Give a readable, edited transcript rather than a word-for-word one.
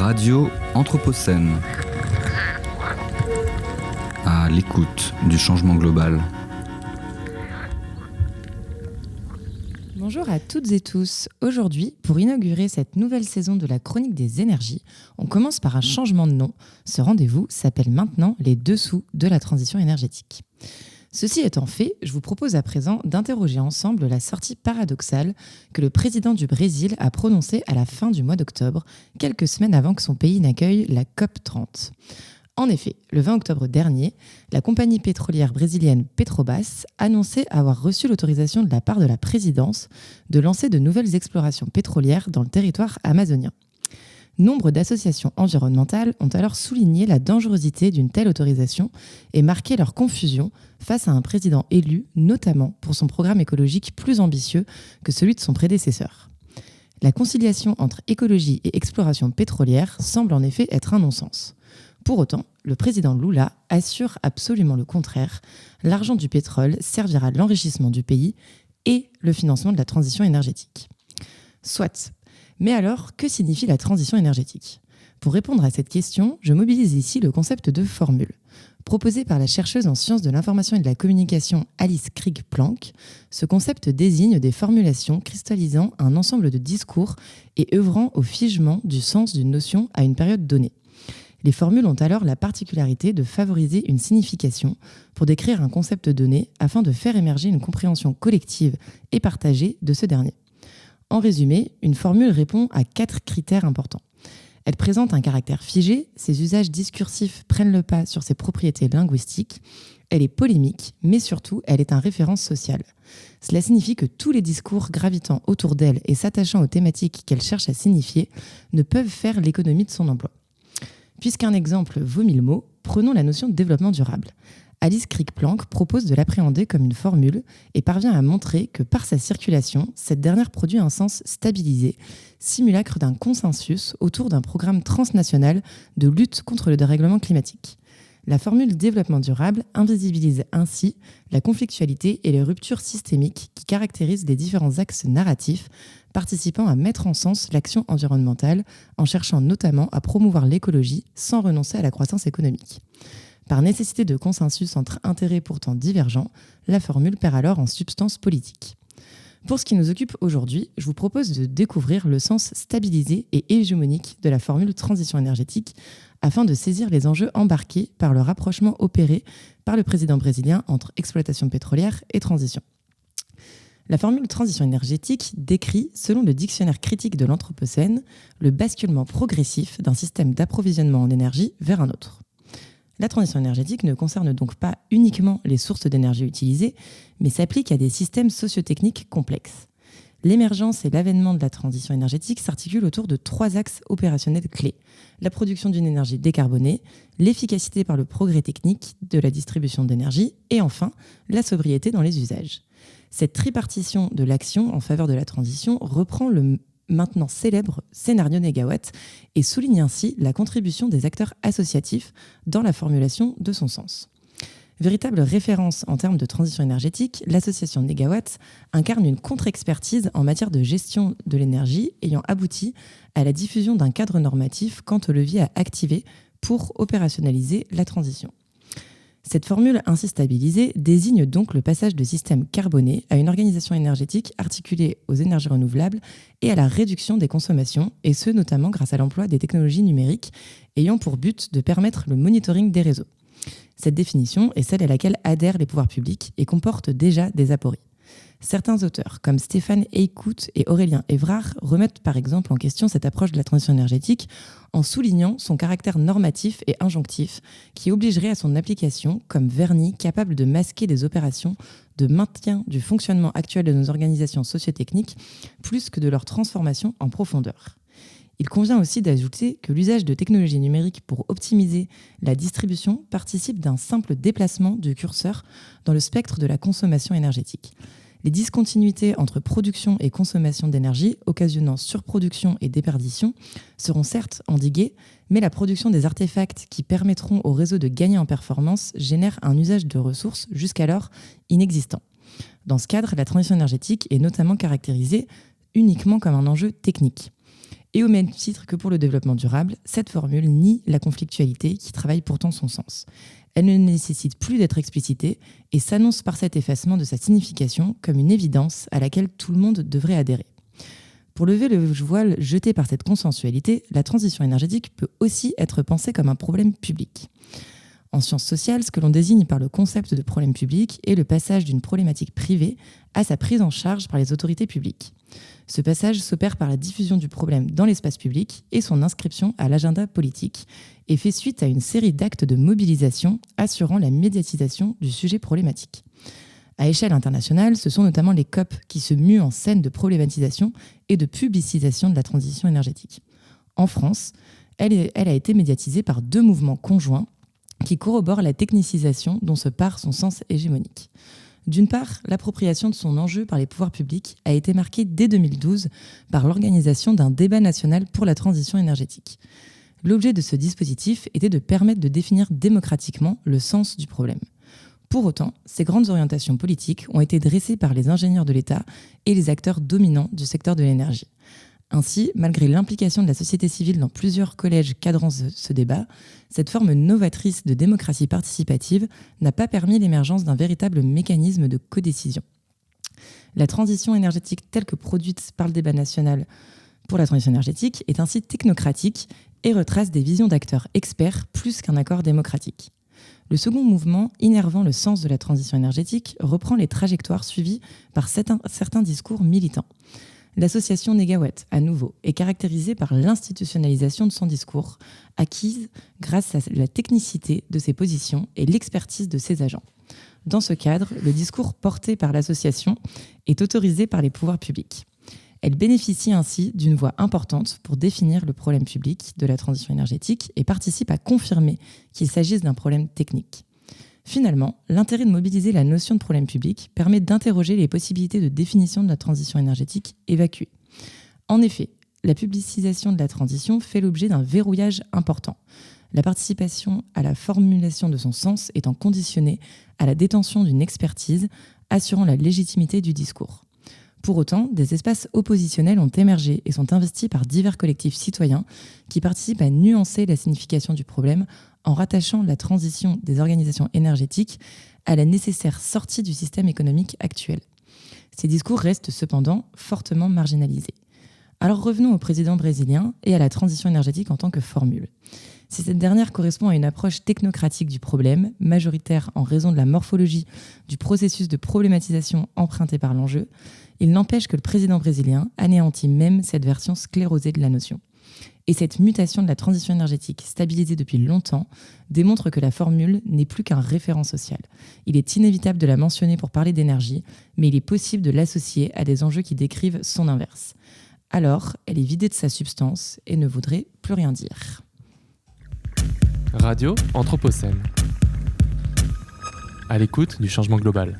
Radio Anthropocène. À l'écoute du changement global. Bonjour à toutes et tous. Aujourd'hui, pour inaugurer cette nouvelle saison de la Chronique des énergies, on commence par un changement de nom. Ce rendez-vous s'appelle maintenant les dessous de la transition énergétique. Ceci étant fait, je vous propose à présent d'interroger ensemble la sortie paradoxale que le président du Brésil a prononcée à la fin du mois d'octobre, quelques semaines avant que son pays n'accueille la COP30. En effet, le 20 octobre dernier, la compagnie pétrolière brésilienne Petrobras annonçait avoir reçu l'autorisation de la part de la présidence de lancer de nouvelles explorations pétrolières dans le territoire amazonien. Nombre d'associations environnementales ont alors souligné la dangerosité d'une telle autorisation et marqué leur confusion face à un président élu, notamment pour son programme écologique plus ambitieux que celui de son prédécesseur. La conciliation entre écologie et exploration pétrolière semble en effet être un non-sens. Pour autant, le président Lula assure absolument le contraire. L'argent du pétrole servira à l'enrichissement du pays et le financement de la transition énergétique. Soit. Mais alors, que signifie la transition énergétique ? Pour répondre à cette question, je mobilise ici le concept de formule. Proposé par la chercheuse en sciences de l'information et de la communication Alice Krige-Planck, ce concept désigne des formulations cristallisant un ensemble de discours et œuvrant au figement du sens d'une notion à une période donnée. Les formules ont alors la particularité de favoriser une signification pour décrire un concept donné afin de faire émerger une compréhension collective et partagée de ce dernier. En résumé, une formule répond à 4 critères importants. Elle présente un caractère figé, ses usages discursifs prennent le pas sur ses propriétés linguistiques, elle est polémique, mais surtout, elle est un référence social. Cela signifie que tous les discours gravitant autour d'elle et s'attachant aux thématiques qu'elle cherche à signifier ne peuvent faire l'économie de son emploi. Puisqu'un exemple vaut 1000 mots, prenons la notion de développement durable. Alice Krige-Planck propose de l'appréhender comme une formule et parvient à montrer que par sa circulation, cette dernière produit un sens stabilisé, simulacre d'un consensus autour d'un programme transnational de lutte contre le dérèglement climatique. La formule développement durable invisibilise ainsi la conflictualité et les ruptures systémiques qui caractérisent les différents axes narratifs, participant à mettre en sens l'action environnementale en cherchant notamment à promouvoir l'écologie sans renoncer à la croissance économique. Par nécessité de consensus entre intérêts pourtant divergents, la formule perd alors en substance politique. Pour ce qui nous occupe aujourd'hui, je vous propose de découvrir le sens stabilisé et hégémonique de la formule transition énergétique afin de saisir les enjeux embarqués par le rapprochement opéré par le président brésilien entre exploitation pétrolière et transition. La formule transition énergétique décrit, selon le dictionnaire critique de l'Anthropocène, le basculement progressif d'un système d'approvisionnement en énergie vers un autre. La transition énergétique ne concerne donc pas uniquement les sources d'énergie utilisées, mais s'applique à des systèmes sociotechniques complexes. L'émergence et l'avènement de la transition énergétique s'articulent autour de 3 axes opérationnels clés. La production d'une énergie décarbonée, l'efficacité par le progrès technique de la distribution d'énergie et enfin, la sobriété dans les usages. Cette tripartition de l'action en faveur de la transition reprend le maintenant célèbre scénario négawatt et souligne ainsi la contribution des acteurs associatifs dans la formulation de son sens. Véritable référence en termes de transition énergétique, l'association Négawatt incarne une contre-expertise en matière de gestion de l'énergie ayant abouti à la diffusion d'un cadre normatif quant au levier à activer pour opérationnaliser la transition. Cette formule ainsi stabilisée désigne donc le passage de systèmes carbonés à une organisation énergétique articulée aux énergies renouvelables et à la réduction des consommations, et ce notamment grâce à l'emploi des technologies numériques ayant pour but de permettre le monitoring des réseaux. Cette définition est celle à laquelle adhèrent les pouvoirs publics et comporte déjà des apories. Certains auteurs, comme Stéphane Eykout et Aurélien Évrard, remettent par exemple en question cette approche de la transition énergétique en soulignant son caractère normatif et injonctif qui obligerait à son application comme vernis capable de masquer des opérations de maintien du fonctionnement actuel de nos organisations sociotechniques plus que de leur transformation en profondeur. Il convient aussi d'ajouter que l'usage de technologies numériques pour optimiser la distribution participe d'un simple déplacement du curseur dans le spectre de la consommation énergétique. Les discontinuités entre production et consommation d'énergie, occasionnant surproduction et déperdition, seront certes endiguées, mais la production des artefacts qui permettront au réseau de gagner en performance génère un usage de ressources jusqu'alors inexistant. Dans ce cadre, la transition énergétique est notamment caractérisée uniquement comme un enjeu technique. Et au même titre que pour le développement durable, cette formule nie la conflictualité qui travaille pourtant son sens. Elle ne nécessite plus d'être explicitée et s'annonce par cet effacement de sa signification comme une évidence à laquelle tout le monde devrait adhérer. Pour lever le voile jeté par cette consensualité, la transition énergétique peut aussi être pensée comme un problème public. En sciences sociales, ce que l'on désigne par le concept de problème public est le passage d'une problématique privée à sa prise en charge par les autorités publiques. Ce passage s'opère par la diffusion du problème dans l'espace public et son inscription à l'agenda politique et fait suite à une série d'actes de mobilisation assurant la médiatisation du sujet problématique. À échelle internationale, ce sont notamment les COP qui se muent en scène de problématisation et de publicisation de la transition énergétique. En France, elle a été médiatisée par 2 mouvements conjoints qui corroborent la technicisation dont se part son sens hégémonique. D'une part, l'appropriation de son enjeu par les pouvoirs publics a été marquée dès 2012 par l'organisation d'un débat national pour la transition énergétique. L'objet de ce dispositif était de permettre de définir démocratiquement le sens du problème. Pour autant, ces grandes orientations politiques ont été dressées par les ingénieurs de l'État et les acteurs dominants du secteur de l'énergie. Ainsi, malgré l'implication de la société civile dans plusieurs collèges cadrant ce débat, cette forme novatrice de démocratie participative n'a pas permis l'émergence d'un véritable mécanisme de codécision. La transition énergétique telle que produite par le débat national pour la transition énergétique est ainsi technocratique et retrace des visions d'acteurs experts plus qu'un accord démocratique. Le second mouvement, innervant le sens de la transition énergétique, reprend les trajectoires suivies par certains discours militants. L'association Négawatt, à nouveau, est caractérisée par l'institutionnalisation de son discours, acquise grâce à la technicité de ses positions et l'expertise de ses agents. Dans ce cadre, le discours porté par l'association est autorisé par les pouvoirs publics. Elle bénéficie ainsi d'une voix importante pour définir le problème public de la transition énergétique et participe à confirmer qu'il s'agisse d'un problème technique. Finalement, l'intérêt de mobiliser la notion de problème public permet d'interroger les possibilités de définition de la transition énergétique évacuée. En effet, la publicisation de la transition fait l'objet d'un verrouillage important. La participation à la formulation de son sens étant conditionnée à la détention d'une expertise assurant la légitimité du discours. Pour autant, des espaces oppositionnels ont émergé et sont investis par divers collectifs citoyens qui participent à nuancer la signification du problème en rattachant la transition des organisations énergétiques à la nécessaire sortie du système économique actuel. Ces discours restent cependant fortement marginalisés. Alors revenons au président brésilien et à la transition énergétique en tant que formule. Si cette dernière correspond à une approche technocratique du problème, majoritaire en raison de la morphologie du processus de problématisation emprunté par l'enjeu, il n'empêche que le président brésilien anéantit même cette version sclérosée de la notion. Et cette mutation de la transition énergétique, stabilisée depuis longtemps, démontre que la formule n'est plus qu'un référent social. Il est inévitable de la mentionner pour parler d'énergie, mais il est possible de l'associer à des enjeux qui décrivent son inverse. Alors, elle est vidée de sa substance et ne voudrait plus rien dire. Radio Anthropocène. À l'écoute du changement global.